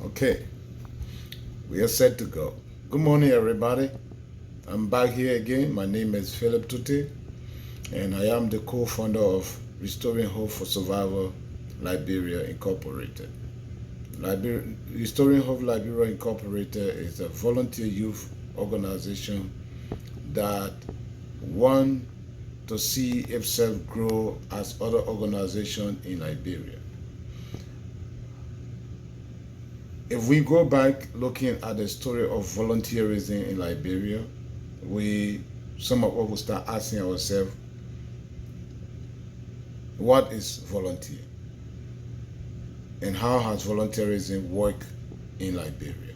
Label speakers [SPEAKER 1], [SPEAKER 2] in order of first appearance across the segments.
[SPEAKER 1] Okay, we are set to go. Good morning, everybody. I'm back here again. My name is Philip Tutti, and I am the co-founder of Restoring Hope for Survival Liberia Incorporated. Restoring Hope Liberia Incorporated is a volunteer youth organization that want to see itself grow as other organizations in Liberia. If we go back looking at the story of volunteerism in Liberia, some of us will start asking ourselves, what is volunteer? And how has volunteerism worked in Liberia?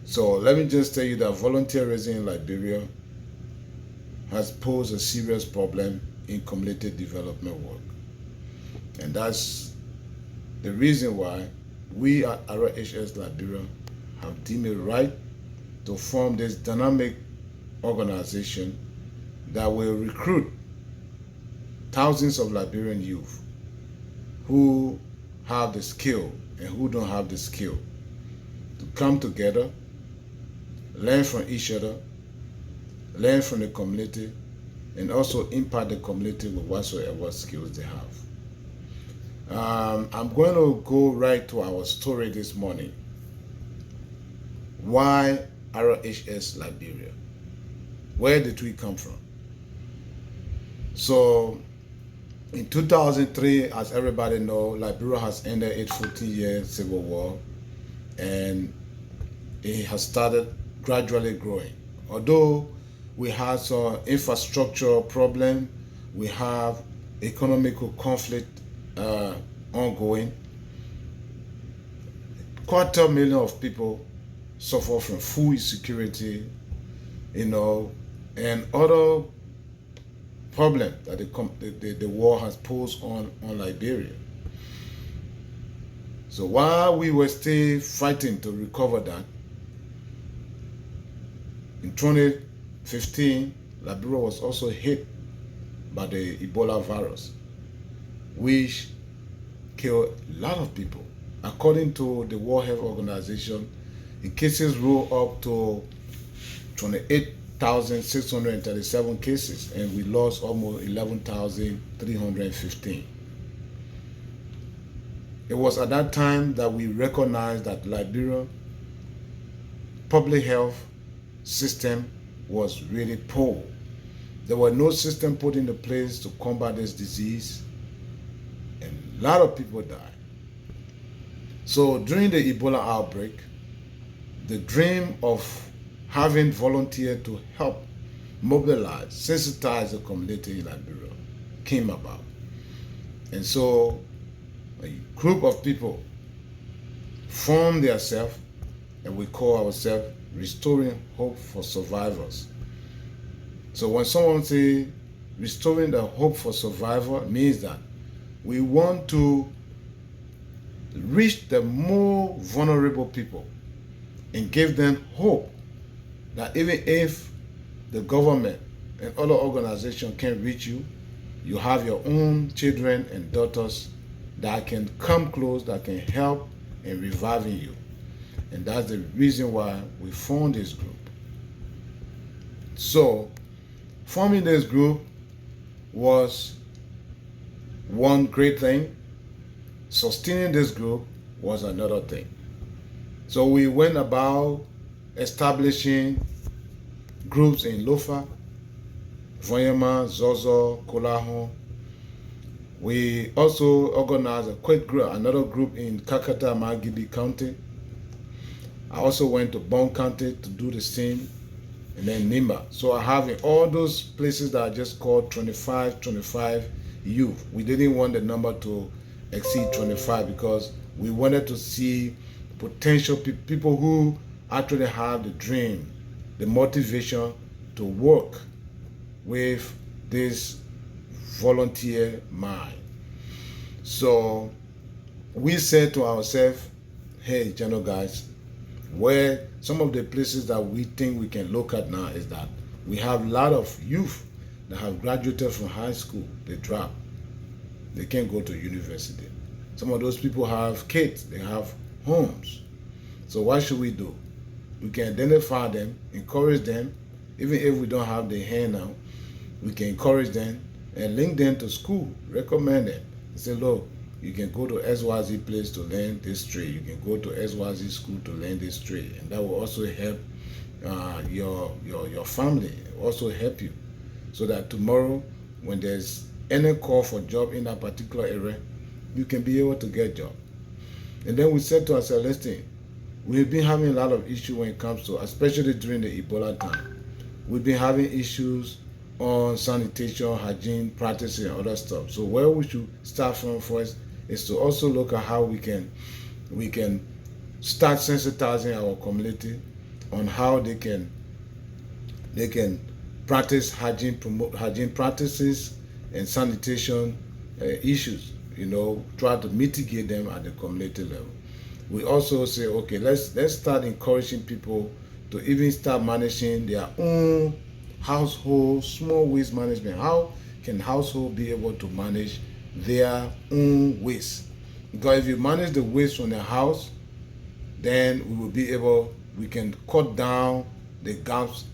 [SPEAKER 1] So let me just tell you that volunteerism in Liberia has posed a serious problem in community development work. And that's the reason why we at RHS Liberia have deemed it right to form this dynamic organization that will recruit thousands of Liberian youth who have the skill and who don't have the skill to come together, learn from each other, learn from the community, and also impact the community with whatsoever skills they have. I'm going to go right to our story this morning. Why RHS Liberia? Where did we come from? So, in 2003, as everybody knows, Liberia has ended its 14-year civil war, and it has started gradually growing. Although we had some infrastructure problem, we have economical conflict ongoing. 250,000 of people suffer from food insecurity, and other problems that the war has posed on Liberia. So while we were still fighting to recover that, in 2015, Liberia was also hit by the Ebola virus, which killed a lot of people. According to the World Health Organization, the cases rose up to 28,637 cases, and we lost almost 11,315. It was at that time that we recognized that Liberia public health system was really poor. There were no system put into place to combat this disease, and a lot of people died. So during the Ebola outbreak, the dream of having volunteers to help mobilize, sensitize the community in Liberia came about. And so a group of people formed themselves, and we call ourselves Restoring Hope for Survivors. So when someone says restoring the hope for survival, means that we want to reach the more vulnerable people and give them hope that even if the government and other organizations can't reach you, you have your own children and daughters that can come close, that can help in reviving you. And that's the reason why we formed this group. So, forming this group was one great thing. Sustaining this group was another thing. So we went about establishing groups in Lofa, Voyema, Zozo, Kolahon. We also organized another group in Kakata, Magibi County. I also went to Bon County to do the same, and then Nimba. So I have in all those places that I just called 25 youth. We didn't want the number to exceed 25 because we wanted to see potential people who actually have the dream, the motivation to work with this volunteer mind. So we said to ourselves, hey, general guys, where some of the places that we think we can look at now is that we have a lot of youth that have graduated from high school, they drop, they can't go to university. Some of those people have kids, they have homes. So what should we do? We can identify them, encourage them, even if we don't have their hand now, we can encourage them and link them to school, recommend them. Say, look, you can go to XYZ place to learn this trade. You can go to XYZ school to learn this trade. And that will also help your family, also help you. So that tomorrow, when there's any call for job in that particular area, you can be able to get job. And then we said to ourselves, listen, we've been having a lot of issues when it comes to, especially during the Ebola time. We've been having issues on sanitation, hygiene practices, and other stuff. So where we should start from first is to also look at how we can start sensitizing our community on how they can practice hygiene, promote hygiene practices and sanitation issues. Try to mitigate them at the community level. We also say, okay, let's start encouraging people to even start managing their own household small waste management. How can household be able to manage their own waste? Because if you manage the waste from the house, then we can cut down the gaps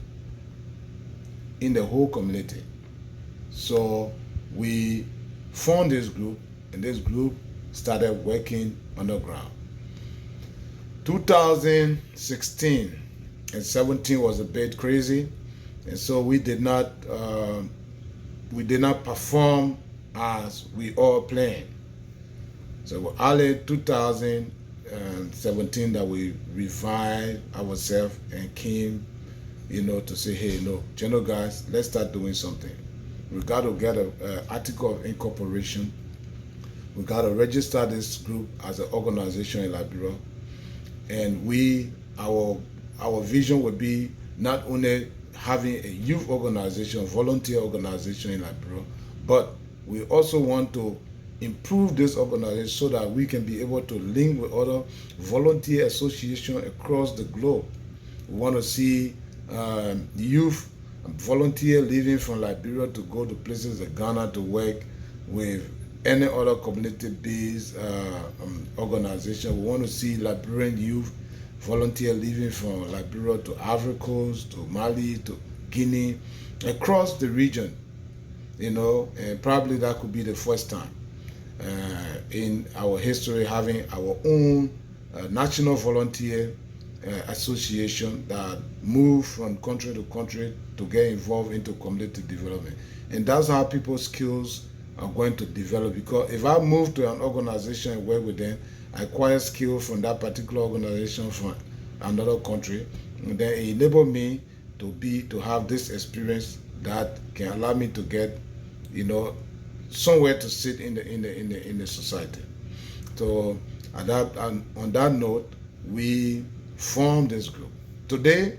[SPEAKER 1] in the whole community. So we formed this group, and this group started working underground. 2016 and 17 was a bit crazy, and so we did not perform as we all planned. So early 2017 that we revived ourselves and came, to say, hey, no, general guys, let's start doing something. We got to get an article of incorporation. We got to register this group as an organization in Liberia, and our vision would be not only having a youth organization, volunteer organization in Liberia, but we also want to improve this organization so that we can be able to link with other volunteer associations across the globe. We want to see youth volunteer leaving from Liberia to go to places like Ghana to work with any other community-based organization. We want to see Liberian youth volunteer leaving from Liberia to Ivory Coast, to Mali, to Guinea, across the region. And probably that could be the first time in our history having our own national volunteer association that move from country to country to get involved into community development. And that's how people's skills are going to develop, because if I move to an organization and work with them, I acquire skills from that particular organization from another country, and then it enables me to have this experience that can allow me to get somewhere to sit in the society. So on that note, we formed this group. Today,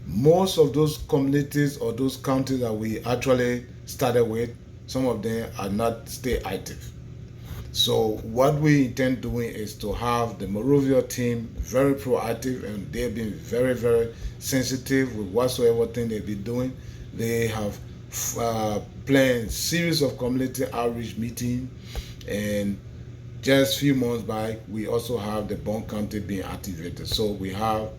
[SPEAKER 1] most of those communities or those counties that we actually started with, some of them are not still active. So what we intend doing is to have the Morovia team very proactive, and they've been very, very sensitive with whatsoever thing they've been doing. They have planned series of community outreach meetings, and just a few months back, we also have the Bond County being activated. So we have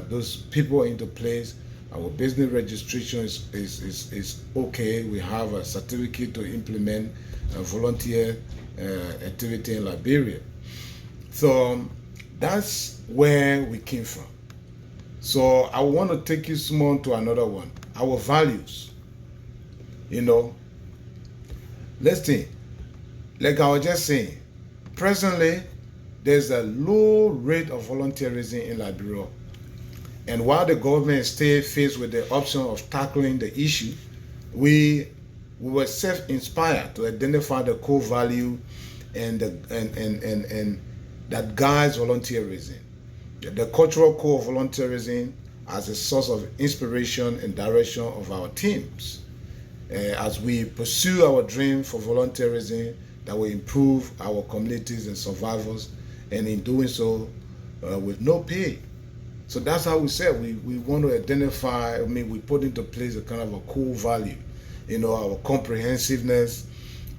[SPEAKER 1] those people into place. Our business registration is okay. We have a certificate to implement a volunteer activity in Liberia. So that's where we came from. So I want to take you small to another one. Our values. Let's see. Like I was just saying, presently there's a low rate of volunteerism in Liberia. And while the government is still faced with the option of tackling the issue, we were self-inspired to identify the core value and that guides volunteerism. The cultural core of volunteerism as a source of inspiration and direction of our teams. As we pursue our dream for volunteerism that will improve our communities and survivors, and in doing so with no pay. So that's how we said we want to identify, we put into place a kind of a core value, our comprehensiveness,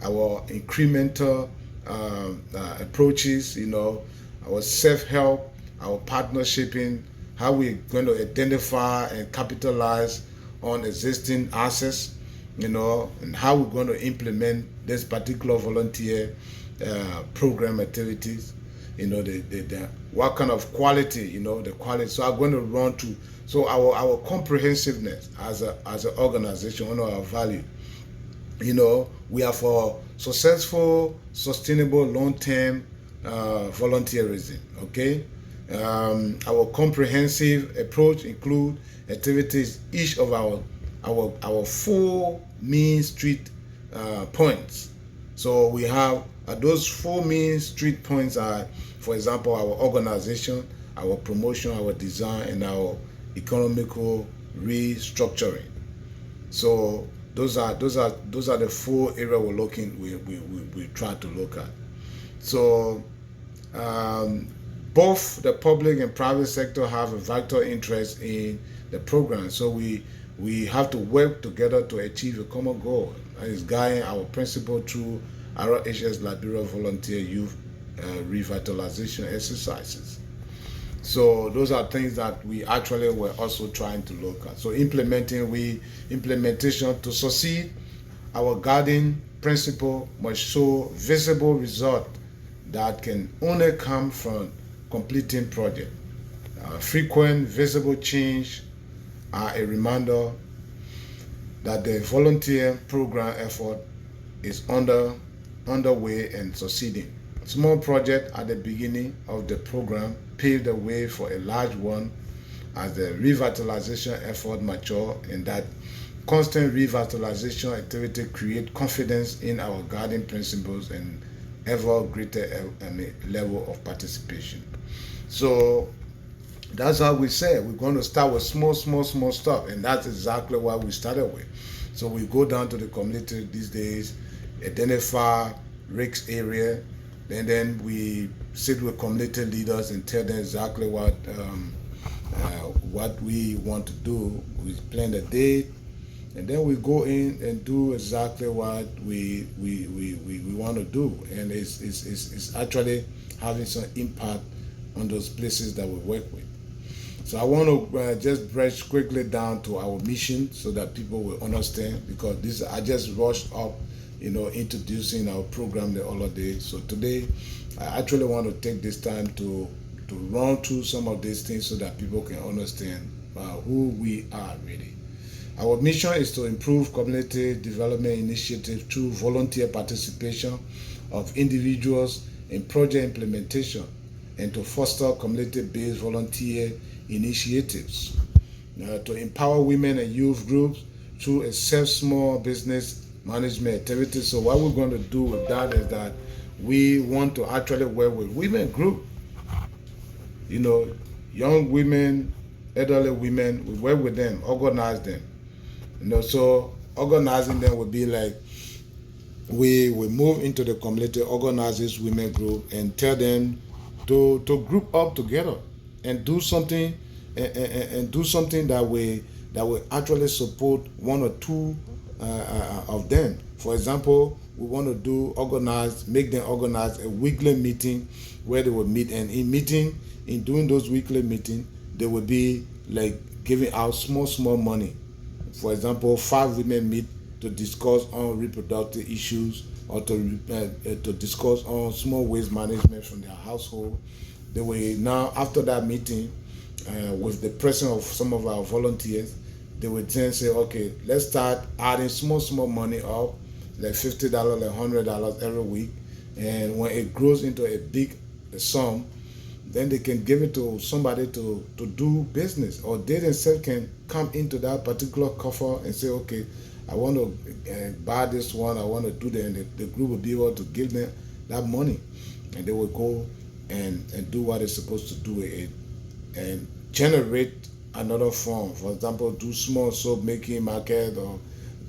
[SPEAKER 1] our incremental approaches, our self-help, our partnershiping, how we're going to identify and capitalize on existing assets, and how we're going to implement this particular volunteer program activities, what kind of quality, the quality. So I'm going to run to, so our comprehensiveness as an organization, one of our value, we are for successful, sustainable, long-term volunteerism. Okay, our comprehensive approach include activities each of our four main street points. So we have those four main street points are, for example, our organization, our promotion, our design, and our economical restructuring. So those are the four areas we try to look at. So both the public and private sector have a vital interest in the program. So we have to work together to achieve a common goal. And it's guiding our principle through RHS Liberia Volunteer Youth Revitalization Exercises. So those are things that we actually were also trying to look at. So implementation to succeed, our guiding principle must show visible result that can only come from completing project. Frequent visible change are a reminder that the volunteer program effort is underway and succeeding. Small project at the beginning of the program paved the way for a large one as the revitalization effort mature, and that constant revitalization activity create confidence in our guiding principles and ever greater level of participation. So that's how we say we're going to start with small stuff, and that's exactly what we started with. So we go down to the community these days, identify risk area, and then we sit with community leaders and tell them exactly what we want to do. We plan the date, and then we go in and do exactly what we want to do, and it's actually having some impact on those places that we work with. So I want to just brush quickly down to our mission so that people will understand, because I just rushed up, introducing our program the other day. So today, I actually want to take this time to run through some of these things so that people can understand who we are really. Our mission is to improve community development initiatives through volunteer participation of individuals in project implementation, and to foster community-based volunteer initiatives, to empower women and youth groups through a small business management activity. So what we're going to do with that is that we want to actually work with women group, young women, elderly women. We work with them, organize them. So organizing them would be like we move into the community, organize this women group, and tell them to group up together and do something and do something that will actually support one or two of them. For example, we want to make them organize a weekly meeting where they will meet, and in doing those weekly meetings, they will be like giving out small money. For example, 5 women meet to discuss on reproductive issues, or to discuss on small waste management from their household. They will now, after that meeting, with the presence of some of our volunteers, they will then say, okay, let's start adding small money up, like $50, like $100 every week. And when it grows into a big sum, then they can give it to somebody to do business, or they themselves can come into that particular coffer and say, okay, I want to buy this one, I want to do that, and the group will be able to give them that money, and they will go and do what they're supposed to do with it and generate another form. For example, do small soap making market, or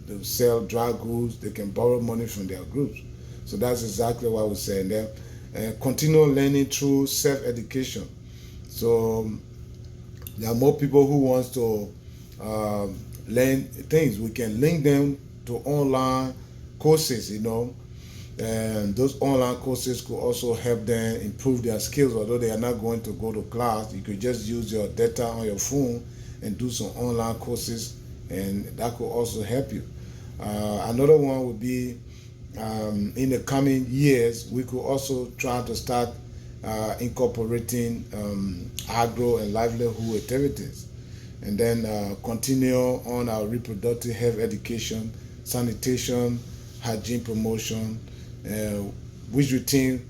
[SPEAKER 1] they sell dry goods. They can borrow money from their groups. So that's exactly what we're saying there. Continue learning through self-education. So there are more people who wants to learn things. We can link them to online courses, And those online courses could also help them improve their skills. Although they are not going to go to class, you could just use your data on your phone and do some online courses, and that could also help you. Another one would be, in the coming years, we could also try to start incorporating agro and livelihood activities, and then continue on our reproductive health education, sanitation, hygiene promotion, uh, which we think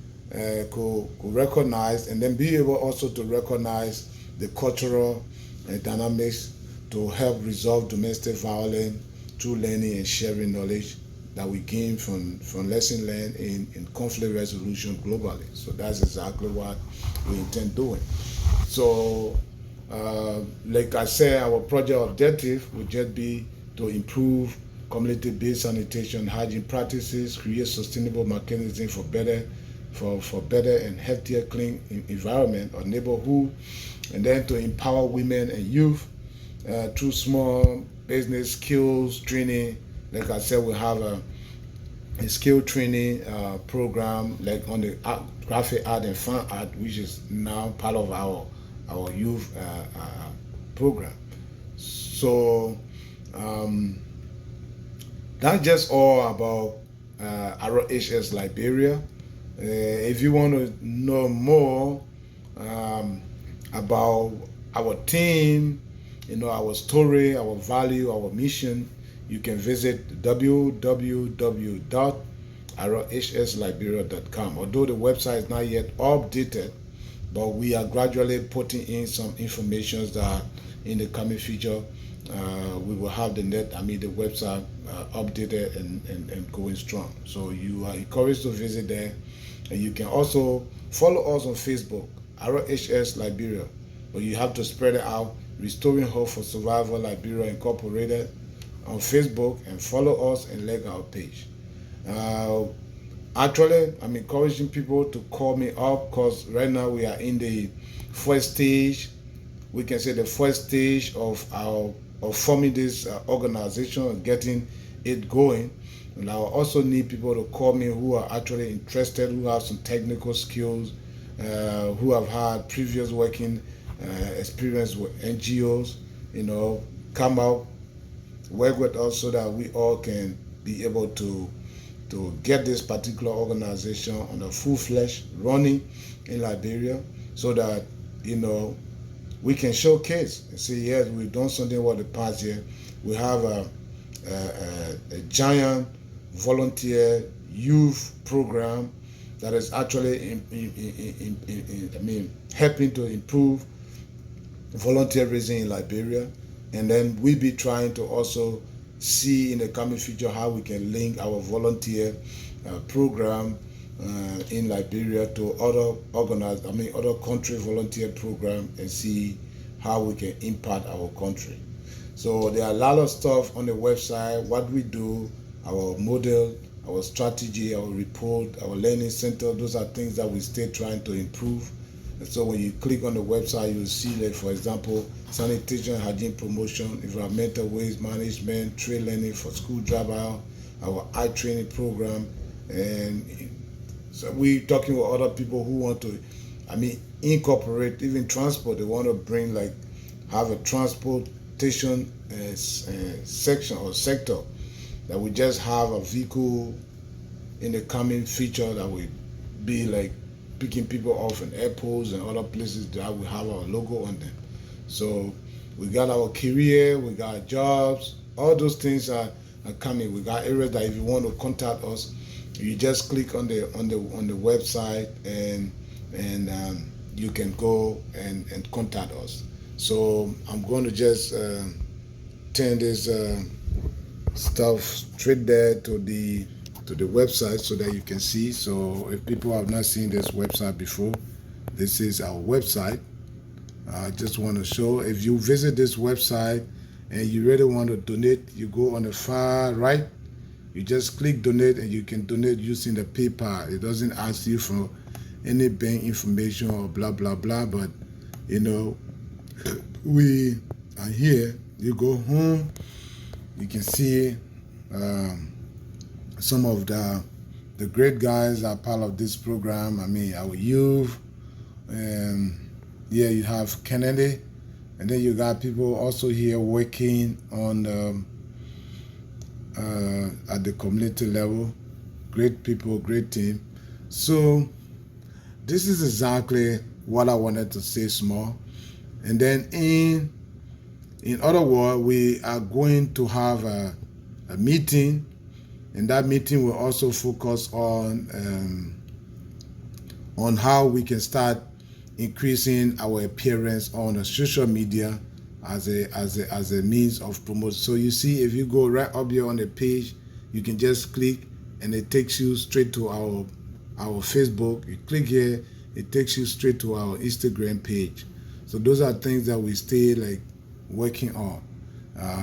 [SPEAKER 1] could recognize, and then be able also to recognize the cultural dynamics to help resolve domestic violence through learning and sharing knowledge that we gain from lesson learned in conflict resolution globally. So that's exactly what we intend doing. So, like I said, our project objective would just be to improve community-based sanitation hygiene practices, create sustainable mechanisms for better and healthier clean environment or neighborhood, and then to empower women and youth through small business skills training. Like I said, we have a skill training program like on the graphic art and fine art, which is now part of our youth program. So um, that's just all about ROHS Liberia. If you want to know more about our team, our story, our value, our mission, you can visit www.rohsliberia.com. Although the website is not yet updated, but we are gradually putting in some information that in the coming future we will have the website updated and going strong. So you are encouraged to visit there, and you can also follow us on Facebook, ROHS Liberia, but you have to spread it out. Restoring Hope for Survival Liberia Incorporated on Facebook, and follow us and like our page. Uh, Actually, I'm encouraging people to call me up because right now we are in the first stage. We can say the first stage of forming this organization and getting it going. And I also need people to call me who are actually interested, who have some technical skills, who have had previous working experience with NGOs. Come out, work with us so that we all can be able to get this particular organization on a full-fledged running in Liberia, so that we can showcase and say, yes, we've done something over the past year. We have a giant volunteer youth program that is actually helping to improve volunteerism in Liberia. And then we be trying to also see in the coming future how we can link our volunteer program in Liberia to other other country volunteer program, and see how we can impact our country. So there are a lot of stuff on the website, what we do, our model, our strategy, our report, our learning center. Those are things that we stay trying to improve. And so when you click on the website, you'll see, like, for example, sanitation, hygiene promotion, environmental waste management, trade learning for school dropout, our eye training program. And so we're talking with other people who want to, incorporate even transport. They want to bring, have a transportation section or sector, that we just have a vehicle in the coming future that will be like picking people off in airports and other places that will have our logo on them. So we got our career, we got jobs, all those things are coming. We got areas that if you want to contact us, you just click on the website, and you can go and contact us. So I'm going to just turn this stuff straight there to the website so that you can see. So if people have not seen this website before, this is our website. I just want to show, if you visit this website and you really want to donate, you go on the far right, you just click donate, and you can donate using the PayPal. It doesn't ask you for any bank information or blah blah blah, but we are here. You go home, you can see some of the the great guys are part of this program. I mean, our youth. Yeah, you have Kennedy, and then you got people also here working on at the community level. Great people, great team. So this is exactly what I wanted to say small. And then in other words, we are going to have a meeting, and that meeting will also focus on how we can start increasing our appearance on social media as a means of promotion. So you see, if you go right up here on the page, you can just click and it takes you straight to our Facebook. You click here, it takes you straight to our Instagram page. So those are things that we stay like working on.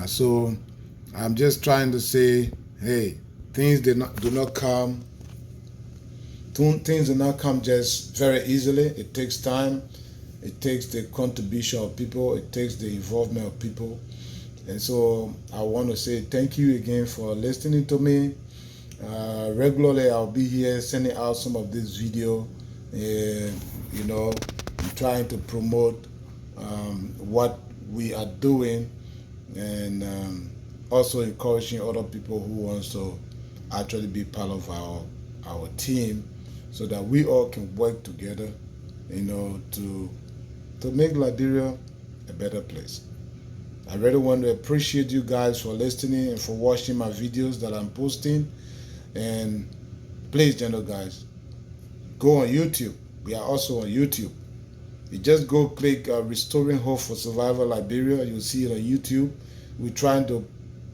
[SPEAKER 1] So I'm just trying to say, hey, things do not come just very easily. It takes time. It takes the contribution of people. It takes the involvement of people. And so I want to say thank you again for listening to me. Regularly, I'll be here sending out some of this video, trying to promote what we are doing, and also encouraging other people who want to actually be part of our team, so that we all can work together, to make Liberia a better place. I really want to appreciate you guys for listening and for watching my videos that I'm posting. And please, gentle guys, go on YouTube. We are also on YouTube. You just go click Restoring Hope for Survival Liberia. You'll see it on YouTube. We're trying to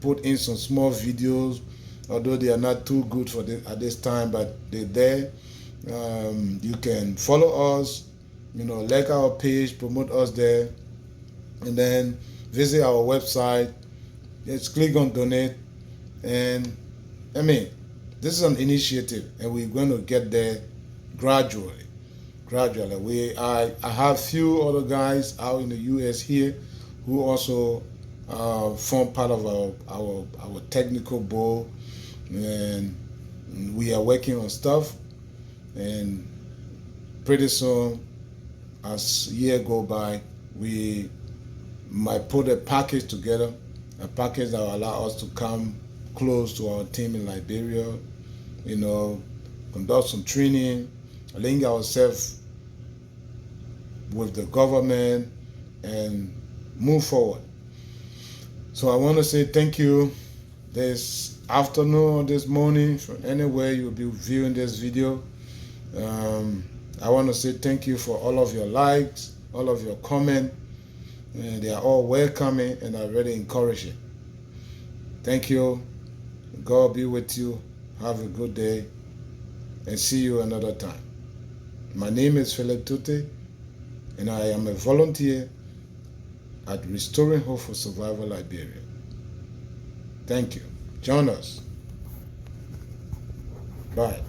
[SPEAKER 1] put in some small videos, although they are not too good for at this time, but they're there. You can follow us, like our page, promote us there, and then visit our website. Just click on donate, and this is an initiative, and we're going to get there gradually. I have few other guys out in the U.S. here who also form part of our technical board, and we are working on stuff. And pretty soon, as year go by, we might put a package together, a package that will allow us to come close to our team in Liberia, conduct some training, link ourselves with the government, and move forward. So I want to say thank you this afternoon or this morning, from anywhere you'll be viewing this video. I want to say thank you for all of your likes, all of your comments. They are all welcoming, and I really encourage it. Thank you. God be with you. Have a good day, and see you another time. My name is Philip Tute, and I am a volunteer at Restoring Hope for Survival Liberia. Thank you. Join us. Bye.